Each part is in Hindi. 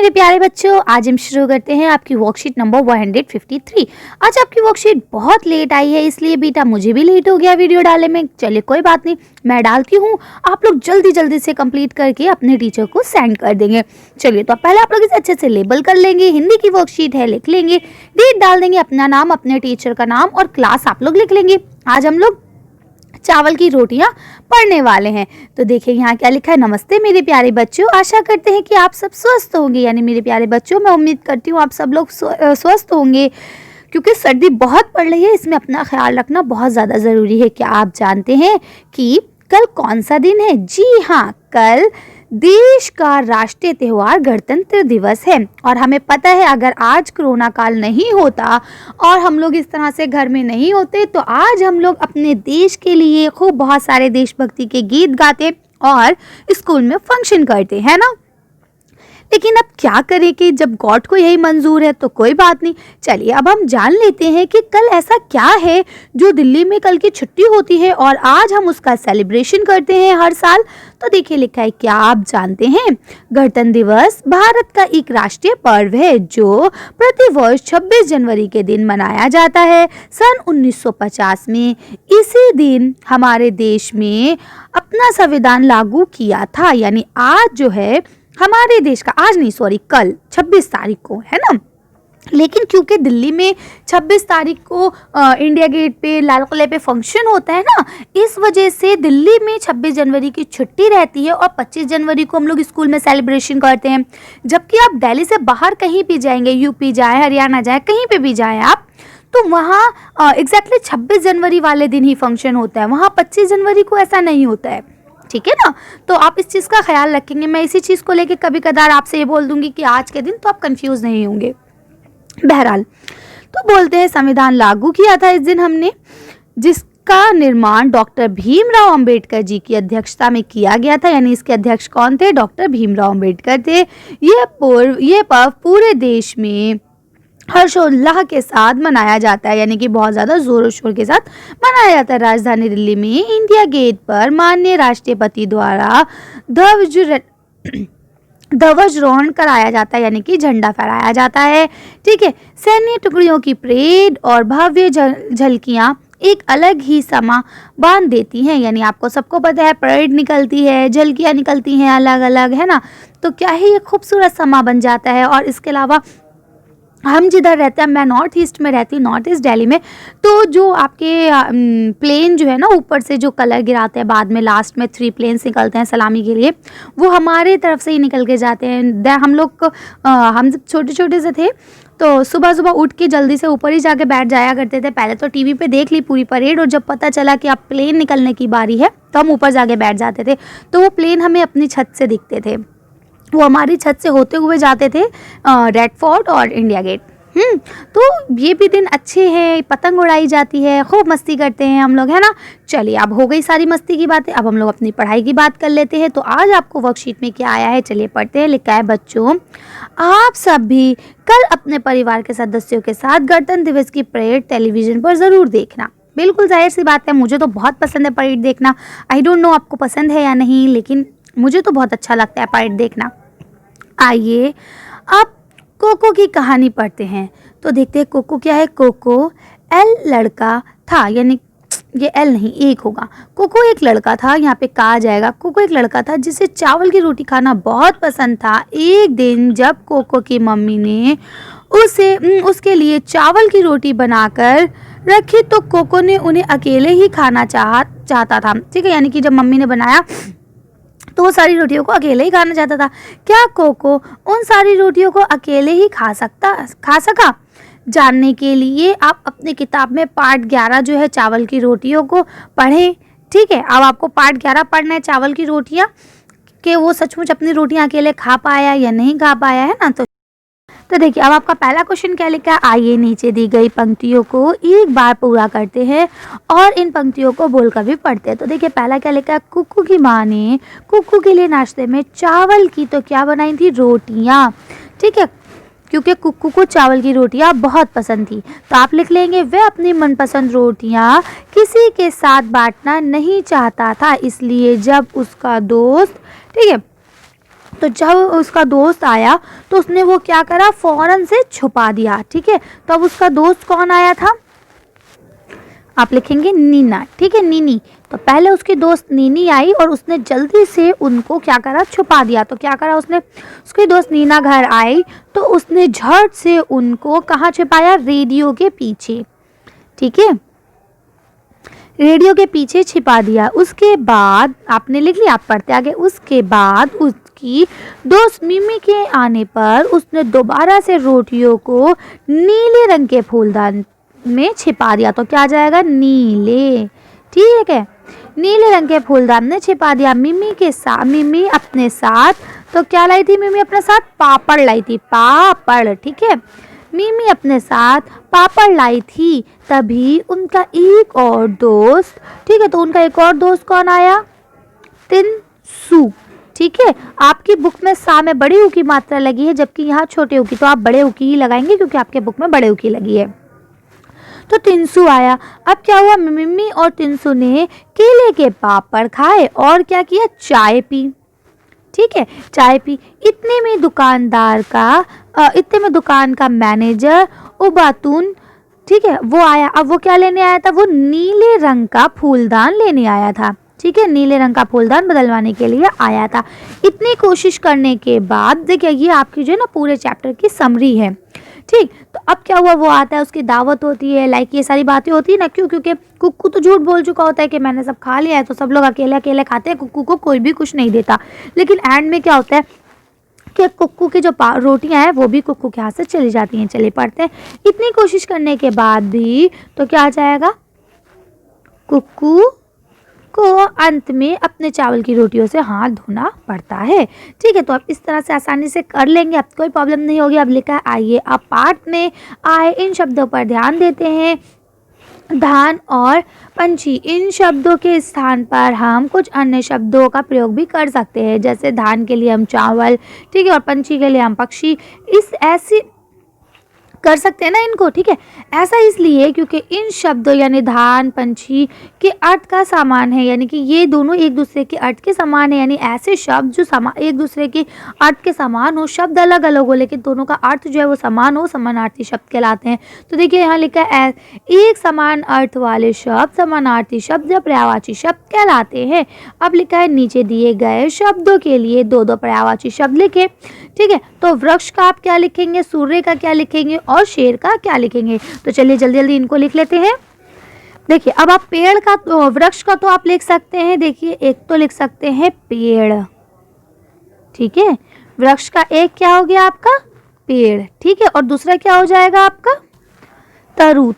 मेरे प्यारे बच्चों, आज हम शुरू करते हैं आपकी वर्कशीट नंबर 153। आज आपकी वर्कशीट बहुत लेट आई है, इसलिए बेटा मुझे भी लेट हो गया वीडियो डालने में। चलिए कोई बात नहीं, मैं डालती हूँ, आप लोग जल्दी जल्दी से कंप्लीट करके अपने टीचर को सेंड कर देंगे। चलिए तो पहले आप लोग इसे अच्छे से लेबल कर लेंगे। हिंदी की वर्कशीट है, लिख लेंगे, डेट डाल देंगे, अपना नाम, अपने टीचर का नाम और क्लास आप लोग लिख लेंगे। आज हम लोग चावल की रोटियां पढ़ने वाले हैं। तो देखिए यहाँ क्या लिखा है। नमस्ते मेरे प्यारे बच्चों, आशा करते हैं कि आप सब स्वस्थ होंगे। यानी मेरे प्यारे बच्चों, मैं उम्मीद करती हूँ आप सब लोग स्वस्थ होंगे, क्योंकि सर्दी बहुत पड़ रही है, इसमें अपना ख्याल रखना बहुत ज़्यादा ज़रूरी है। क्या आप जानते हैं कि कल कौन सा दिन है? जी हाँ, कल देश का राष्ट्रीय त्योहार गणतंत्र दिवस है। और हमें पता है अगर आज कोरोना काल नहीं होता और हम लोग इस तरह से घर में नहीं होते तो आज हम लोग अपने देश के लिए खूब बहुत सारे देशभक्ति के गीत गाते और स्कूल में फंक्शन करते हैं ना। लेकिन अब क्या करें कि जब गॉड को यही मंजूर है तो कोई बात नहीं। चलिए अब हम जान लेते हैं कि कल ऐसा क्या है जो दिल्ली में कल की छुट्टी होती है और आज हम उसका सेलिब्रेशन करते हैं हर साल। तो देखिए लिखा है, क्या आप जानते हैं गणतंत्र दिवस भारत का एक राष्ट्रीय पर्व है जो प्रति वर्ष 26 जनवरी के दिन मनाया जाता है। सन 1950 में इसी दिन हमारे देश में अपना संविधान लागू किया था। यानी आज जो है हमारे देश का, आज नहीं सॉरी, कल 26 तारीख को है ना। लेकिन क्योंकि दिल्ली में 26 तारीख को इंडिया गेट पे, लाल किले पे फंक्शन होता है ना, इस वजह से दिल्ली में 26 जनवरी की छुट्टी रहती है और 25 जनवरी को हम लोग स्कूल में सेलिब्रेशन करते हैं। जबकि आप दिल्ली से बाहर कहीं भी जाएंगे, यूपी जाए, हरियाणा जाए, कहीं पे भी जाए आप, तो वहाँ एग्जैक्टली 26 जनवरी वाले दिन ही फंक्शन होता है। वहाँ 25 जनवरी को ऐसा नहीं होता है, ठीक है ना। तो आप इस चीज़ का ख्याल रखेंगे। मैं इसी चीज़ को लेके कभी कदार आपसे ये बोल दूंगी कि आज के दिन, तो आप कंफ्यूज नहीं होंगे। बहरहाल तो बोलते हैं संविधान लागू किया था इस दिन हमने, जिसका निर्माण डॉक्टर भीमराव अंबेडकर जी की अध्यक्षता में किया गया था। यानी इसके अध्यक्ष कौन थे? डॉक्टर भीमराव अंबेडकर थे। ये पर्व पूरे देश में हर्षोल्लाह के साथ मनाया जाता है, यानी कि बहुत ज़्यादा जोर शोर के साथ मनाया जाता है। राजधानी दिल्ली में इंडिया गेट पर माननीय राष्ट्रपति द्वारा ध्वजारोहण कराया जाता है, यानी कि झंडा फहराया जाता है। ठीक है, सैन्य टुकड़ियों की परेड और भव्य झलकियाँ एक अलग ही समा बांध देती हैं। यानी आपको सबको पता है परेड निकलती है, झलकियाँ निकलती हैं अलग अलग, है ना। तो क्या है, ये खूबसूरत समा बन जाता है। और इसके अलावा हम जिधर रहते हैं, मैं नॉर्थ ईस्ट में रहती हूँ, नॉर्थ ईस्ट दिल्ली में, तो जो आपके प्लेन जो है ना, ऊपर से जो कलर गिराते हैं, बाद में लास्ट में 3 प्लेन्स निकलते हैं सलामी के लिए, वो हमारे तरफ से ही निकल के जाते हैं। हम लोग हम जब छोटे छोटे से थे तो सुबह सुबह उठ के जल्दी से ऊपर ही जाके बैठ जाया करते थे। पहले तो टीवी पे देख ली पूरी परेड, और जब पता चला कि अब प्लेन निकलने की बारी है तो हम ऊपर जाके बैठ जाते थे। तो वो प्लेन हमें अपनी छत से दिखते थे, वो हमारी छत से होते हुए जाते थे रेड फोर्ट और इंडिया गेट। तो ये भी दिन अच्छे हैं, पतंग उड़ाई जाती है, खूब मस्ती करते हैं हम लोग, है ना। चलिए अब हो गई सारी मस्ती की बातें, अब हम लोग अपनी पढ़ाई की बात कर लेते हैं। तो आज आपको वर्कशीट में क्या आया है, चलिए पढ़ते हैं। लिखा है, बच्चों आप सब भी कल अपने परिवार के सदस्यों के साथ गणतंत्र दिवस की परेड टेलीविजन पर ज़रूर देखना। बिल्कुल जाहिर सी बात है, मुझे तो बहुत पसंद है परेड देखना। आई डोंट नो आपको पसंद है या नहीं, लेकिन मुझे तो बहुत अच्छा लगता है परेड देखना। आइए अब कोको की कहानी पढ़ते हैं। तो देखते हैं कोको क्या है। कोको एल लड़का था, यानी ये एल नहीं, एक होगा। कोको एक लड़का था, यहाँ पे कहा जाएगा कोको एक लड़का था जिसे चावल की रोटी खाना बहुत पसंद था। एक दिन जब कोको की मम्मी ने उसके लिए चावल की रोटी बनाकर रखी तो कोको ने उन्हें अकेले ही खाना चाहता था। ठीक है, यानी कि जब मम्मी ने बनाया तो वो सारी रोटियों को अकेले ही खाना चाहता था। क्या कोको उन सारी रोटियों को अकेले ही खा सका? जानने के लिए आप अपनी किताब में पार्ट 11 जो है चावल की रोटियों को पढ़ें। ठीक है, अब आपको पार्ट 11 पढ़ना है, चावल की रोटियां, कि वो सचमुच अपनी रोटियां अकेले खा पाया या नहीं खा पाया, है ना। तो देखिए अब आपका पहला क्वेश्चन क्या लिखा है। आइए नीचे दी गई पंक्तियों को एक बार पूरा करते हैं और इन पंक्तियों को बोलकर भी पढ़ते हैं। तो देखिए पहला क्या लिखा है। कुक्कू की माँ ने कुक्कू के लिए नाश्ते में चावल की तो क्या बनाई थी, रोटियाँ। ठीक है, क्योंकि कुक्कू को चावल की रोटियाँ बहुत पसंद थी। तो आप लिख लेंगे, वह अपनी मनपसंद रोटियाँ किसी के साथ बांटना नहीं चाहता था, इसलिए जब उसका दोस्त, ठीक है, तो जब उसका दोस्त आया तो उसने वो क्या करा, फ़ौरन से छुपा दिया। ठीक है, तो अब उसका दोस्त कौन आया था, आप लिखेंगे नीना। ठीक है, नीनी। तो पहले उसकी दोस्त नीनी आई और उसने जल्दी से उनको क्या करा, छुपा दिया। तो क्या करा उसने, उसकी दोस्त नीना घर आई तो उसने झट से उनको कहाँ छिपाया, रेडियो के पीछे। ठीक है, रेडियो के पीछे छिपा दिया। उसके बाद आपने लिख लिया, आप पढ़ते आगे। उसके बाद उसकी दोस्त मिमी के आने पर उसने दोबारा से रोटियों को नीले रंग के फूलदान में छिपा दिया। तो क्या आ जाएगा, नीले। ठीक है, नीले रंग के फूलदान में छिपा दिया। मिमी अपने साथ तो क्या लाई थी, मिमी अपने साथ पापड़ लाई थी, पापड़। ठीक है, मिमी अपने साथ पापड़ लाई थी। तभी उनका एक और दोस्त, ठीक है, तो उनका एक और दोस्त कौन आया, तिनसु। ठीक है, आपकी बुक में सा में बड़ी ऊ की मात्रा लगी है, जबकि यहाँ छोटे ऊ की, तो आप बड़े ऊ की ही लगाएंगे क्योंकि आपके बुक में बड़े ऊ की लगी है। तो तिनसु आया। अब क्या हुआ, मिमी और तिनसु ने केले के पापड़ खाए और क्या किया, चाय पी। ठीक है, चाय पी। इतने में दुकान का मैनेजर उबातून, ठीक है, वो आया। अब वो क्या लेने आया था, वो नीले रंग का फूलदान लेने आया था। ठीक है, नीले रंग का फूलदान बदलवाने के लिए आया था। इतनी कोशिश करने के बाद देखिए, ये आपकी जो है ना पूरे चैप्टर की समरी है। ठीक, तो अब क्या हुआ, वो आता है, उसकी दावत होती है, लाइक ये सारी बातें होती है ना। क्यों, क्योंकि कुक्कू तो झूठ बोल चुका होता है कि मैंने सब खा लिया है, तो सब लोग अकेले अकेले खाते हैं, कुक्कू को कोई भी कुछ नहीं देता। लेकिन एंड में क्या होता है कि कुक्कू की जो रोटियां हैं वो भी कुक्कू के हाथ से चली जाती हैं। चलिए पढ़ते हैं। इतनी कोशिश करने के बाद भी तो क्या आ जाएगा, कुक्कू को अंत में अपने चावल की रोटियों से हाथ धोना पड़ता है। ठीक है, तो आप इस तरह से आसानी से कर लेंगे, अब कोई प्रॉब्लम नहीं होगी। अब लिखा है, आइए अब पाठ में आए इन शब्दों पर ध्यान देते हैं। धान और पंछी, इन शब्दों के स्थान पर हम कुछ अन्य शब्दों का प्रयोग भी कर सकते हैं, जैसे धान के लिए हम चावल, ठीक है, और पंछी के लिए हम पक्षी। इस ऐसी कर सकते हैं ना इनको। ठीक है, ऐसा इसलिए क्योंकि इन शब्दों यानी धान, पंछी के अर्थ का समान है, यानी कि ये दोनों एक दूसरे के अर्थ के समान है। यानी ऐसे शब्द जो एक दूसरे के अर्थ के समान हो, शब्द अलग अलग हो लेकिन दोनों का अर्थ जो है वो समान हो, समानार्थी शब्द कहलाते हैं। तो देखिए यहाँ लिखा है, एक समान अर्थ वाले शब्द समानार्थी शब्द या पर्यायवाची शब्द कहलाते हैं। अब लिखा है, नीचे दिए गए शब्दों के लिए दो दो पर्यायवाची शब्द लिखे। ठीक है, तो वृक्ष का आप क्या लिखेंगे, सूर्य का क्या लिखेंगे और शेर का क्या लिखेंगे। तो चलिए जल्दी जल्दी इनको लिख लेते हैं। देखिए, अब आप पेड़ का तो वृक्ष का तो आप लिख सकते हैं। देखिए, एक तो लिख सकते हैं पेड़। ठीक है, वृक्ष का एक क्या हो गया आपका, पेड़। ठीक है, और दूसरा क्या हो जाएगा आपका, तरु,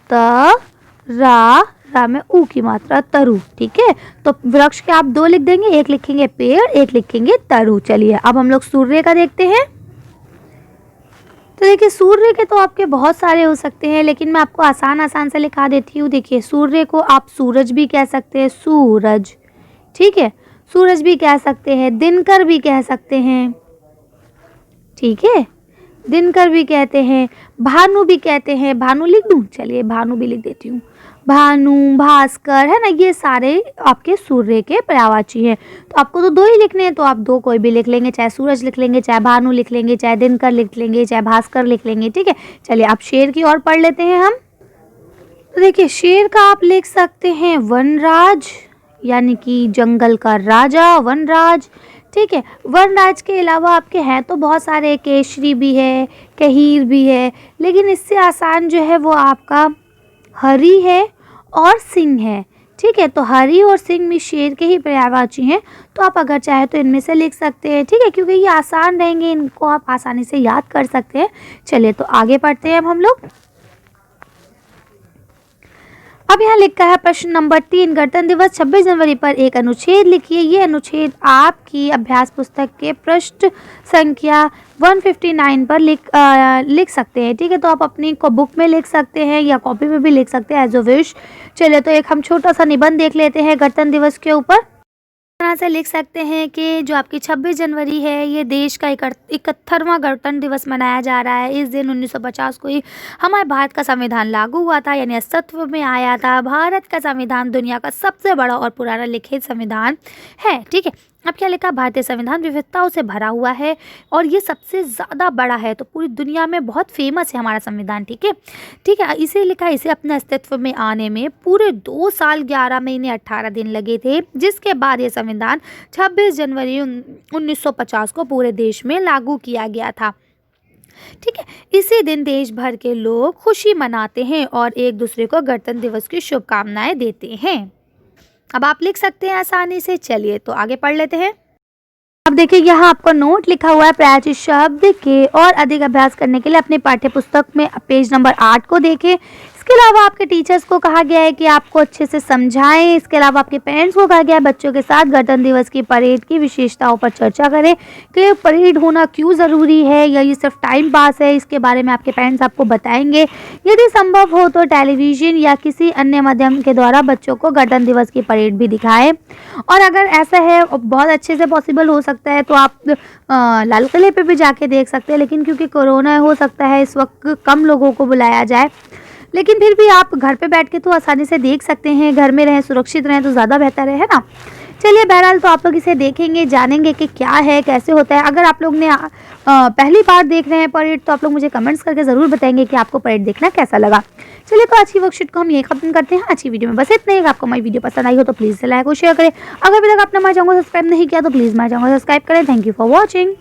रा में ऊ की मात्रा, तरु। ठीक है, तो वृक्ष के आप दो लिख देंगे, एक लिखेंगे पेड़, एक लिखेंगे तरु। चलिए अब हम लोग सूर्य का देखते हैं। तो देखिए, सूर्य के तो आपके बहुत सारे हो सकते हैं, लेकिन मैं आपको आसान से लिखा देती हूँ। देखिए, सूर्य को आप सूरज भी कह सकते हैं, सूरज। ठीक है, सूरज भी कह सकते हैं, दिनकर भी कह सकते हैं। ठीक है, दिनकर भी कहते हैं, भानु भी कहते हैं। भानु लिख दूं, चलिए भानु भी लिख देती हूँ। भानु, भास्कर, है ना, ये सारे आपके सूर्य के पर्यायवाची हैं। तो आपको तो दो ही लिखने हैं, तो आप दो कोई भी लिख लेंगे, चाहे सूरज लिख लेंगे, चाहे भानु लिख लेंगे, चाहे दिनकर लिख लेंगे, चाहे भास्कर लिख लेंगे। ठीक है, चलिए अब शेर की ओर पढ़ लेते हैं हम। तो देखिए, शेर का आप लिख सकते हैं वनराज, यानी कि जंगल का राजा, वनराज। ठीक है, वनराज के अलावा आपके हैं तो बहुत सारे, केसरी भी है, कहीर भी है, लेकिन इससे आसान जो है वो आपका हरी है और सिंह है। ठीक है, तो हरी और सिंह भी शेर के ही पर्यायवाची हैं, तो आप अगर चाहे तो इनमें से लिख सकते हैं। ठीक है, क्योंकि ये आसान रहेंगे, इनको आप आसानी से याद कर सकते हैं। चलिए तो आगे पढ़ते हैं अब हम लोग। अब यहाँ लिखा है प्रश्न नंबर 3, गणतंत्र दिवस 26 जनवरी पर एक अनुच्छेद लिखिए। ये अनुच्छेद आपकी अभ्यास पुस्तक के पृष्ठ संख्या 159 पर लिख सकते हैं। ठीक है, तो आप अपनी बुक में लिख सकते हैं या कॉपी में भी लिख सकते हैं, एज अ विश। चलिए तो एक हम छोटा सा निबंध देख लेते हैं गणतंत्र दिवस के ऊपर। तरह से लिख सकते हैं कि जो आपकी 26 जनवरी है, ये देश का 71वां गणतंत्र दिवस मनाया जा रहा है। इस दिन 1950 को ही हमारे भारत का संविधान लागू हुआ था, यानी अस्तित्व में आया था। भारत का संविधान दुनिया का सबसे बड़ा और पुराना लिखित संविधान है। ठीक है, अब क्या लिखा, भारतीय संविधान विविधताओं से भरा हुआ है और ये सबसे ज़्यादा बड़ा है, तो पूरी दुनिया में बहुत फेमस है हमारा संविधान। ठीक है, ठीक है, इसे लिखा, इसे अपने अस्तित्व में आने में पूरे 2 साल 11 महीने 18 दिन लगे थे, जिसके बाद ये संविधान 26 जनवरी 1950 को पूरे देश में लागू किया गया था। ठीक है, इसी दिन देश भर के लोग खुशी मनाते हैं और एक दूसरे को गणतंत्र दिवस की शुभकामनाएं देते हैं। अब आप लिख सकते हैं आसानी से। चलिए तो आगे पढ़ लेते हैं। अब देखिए यहाँ आपको नोट लिखा हुआ है, प्रायचित शब्द के और अधिक अभ्यास करने के लिए अपने पाठ्य पुस्तक में पेज नंबर 8 को देखें। इसके अलावा आपके टीचर्स को कहा गया है कि आपको अच्छे से समझाएं। इसके अलावा आपके पेरेंट्स को कहा गया है बच्चों के साथ गणतंत्र दिवस की परेड की विशेषताओं पर चर्चा करें कि परेड होना क्यों ज़रूरी है या ये सिर्फ टाइम पास है, इसके बारे में आपके पेरेंट्स आपको बताएंगे। यदि संभव हो तो टेलीविज़न या किसी अन्य माध्यम के द्वारा बच्चों को गणतंत्र दिवस की परेड भी दिखाएं। और अगर ऐसा है, बहुत अच्छे से पॉसिबल हो सकता है, तो आप लाल किले पे भी जाके देख सकते हैं, लेकिन क्योंकि कोरोना हो सकता है इस वक्त कम लोगों को बुलाया जाए, लेकिन फिर भी आप घर पे बैठ के तो आसानी से देख सकते हैं। घर में रहें, सुरक्षित रहें तो ज़्यादा बेहतर है ना। चलिए बहरहाल तो आप लोग इसे देखेंगे, जानेंगे कि क्या है, कैसे होता है। अगर आप लोग ने पहली बार देख रहे हैं परेड, तो आप लोग मुझे कमेंट्स करके ज़रूर बताएंगे कि आपको परेड देखना कैसा लगा। चलिए तो आज की वर्कशीट को हम यही खत्म करते हैं। आज की वीडियो में बस इतना ही। अगर आपको हमारी वीडियो पसंद आई हो तो प्लीज़ लाइक और शेयर करें। अगर अभी तक आपने हमारे चैनल को सब्सक्राइब नहीं किया तो प्लीज़ हमारे चैनल को सब्सक्राइब करें। Thank you for watching.